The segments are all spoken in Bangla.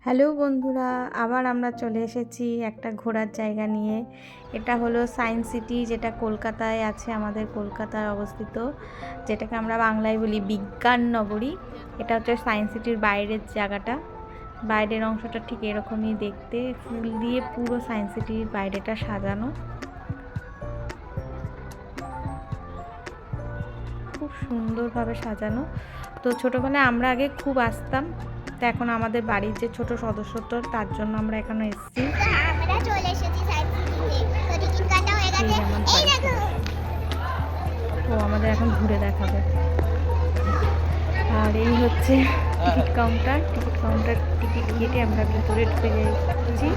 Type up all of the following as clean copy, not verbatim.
হ্যালো বন্ধুরা, আবার আমরা চলে এসেছি একটা ঘোরার জায়গা নিয়ে। এটা হলো সায়েন্স সিটি, যেটা কলকাতায় আছে, আমাদের কলকাতায় অবস্থিত, যেটাকে আমরা বাংলায় বলি বিজ্ঞান নগরী। এটা হচ্ছে সায়েন্স সিটির বাইরের জায়গাটা। বাইরের অংশটা ঠিক এরকমই দেখতে, ফুল দিয়ে পুরো সায়েন্স সিটির বাইরেটা সাজানো, খুব সুন্দরভাবে সাজানো। তো ছোটোবেলায় আমরা আগে খুব আসতাম, তো এখন আমাদের বাড়ির যে ছোট সদস্য, তো তার জন্য আমরা এখানে এসেছি। ও আমাদের এখন ঘুরে দেখাবে। আর এই হচ্ছে টিকিট কাউন্টার। টিকিট কেটে আমরা ভিতরে ঢুকে যাচ্ছি।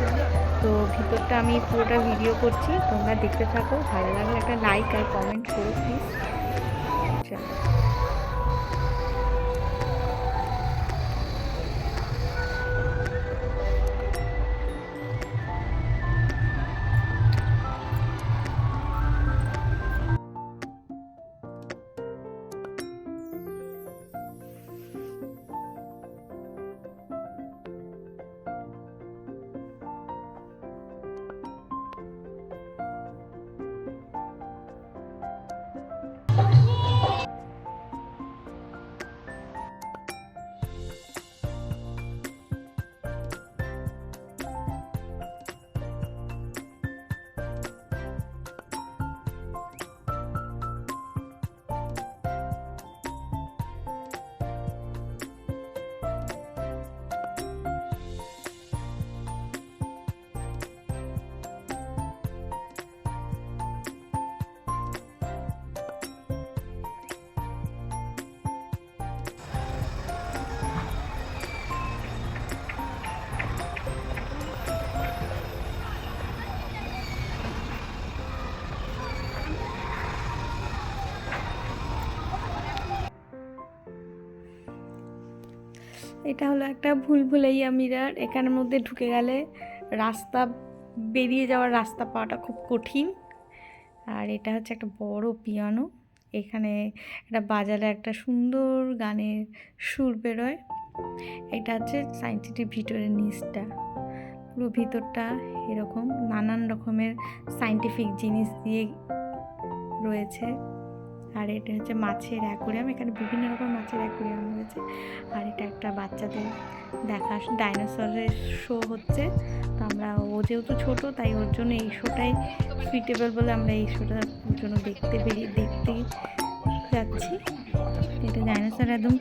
তো ভিতরটা আমি পুরোটা ভিডিও করছি, তোমরা দেখতে থাকো। ভালো লাগলে একটা লাইক আর কমেন্ট করো প্লিজ। এটা হলো একটা ভুলভুলাইয়া মিরর। এখানের মধ্যে ঢুকে গেলে রাস্তা, বেরিয়ে যাওয়ার রাস্তা পাওয়াটা খুব কঠিন। আর এটা হচ্ছে একটা বড় পিয়ানো, এখানে একটা বাজালে একটা সুন্দর গানের সুর বেরোয়। এটা হচ্ছে সায়েন্স সিটির ভিতরের নিচটা, পুরো ভিতরটা এরকম নানান রকমের সায়েন্টিফিক জিনিস দিয়ে রয়েছে। আর এটা হচ্ছে মাছের অ্যাকোরিয়াম, এখানে বিভিন্ন রকম মাছের অ্যাকোরিয়াম রয়েছে। আর এটা একটা বাচ্চাদের দেখা ডাইনোসরের শো হচ্ছে। তো আমরা, ও যেহেতু ছোটো, তাই ওর জন্য এই শোটাই সুইটেবল বলে আমরা এই শোটার জন্য দেখতে যাচ্ছি। এটা ডাইনোসর একদম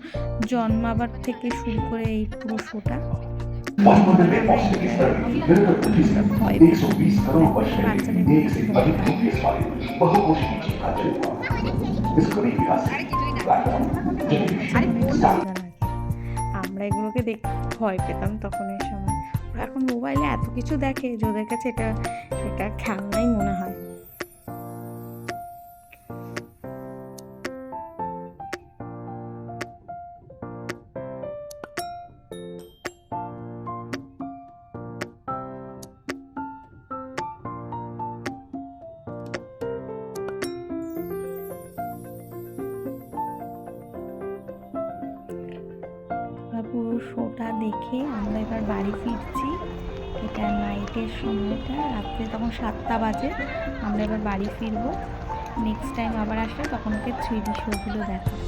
জন্মাবার থেকে শুরু করে এই পুরো শোটা। আমরা এগুলোকে দেখতে ভয় পেতাম তখন এই সময়। এখন মোবাইলে এত কিছু দেখে যে ওদের কাছে এটা এটা খেলনাই মনে হয়। পুরো শোটা দেখে আমরা এবার বাড়ি ফিরছি। এটা নাইটের সময়টা, রাত্রে তখন 7টা বাজে। আমরা এবার বাড়ি ফিরবো। নেক্সট টাইম আবার আসলে তখন ওকে 3D শোগুলো দেখাবো।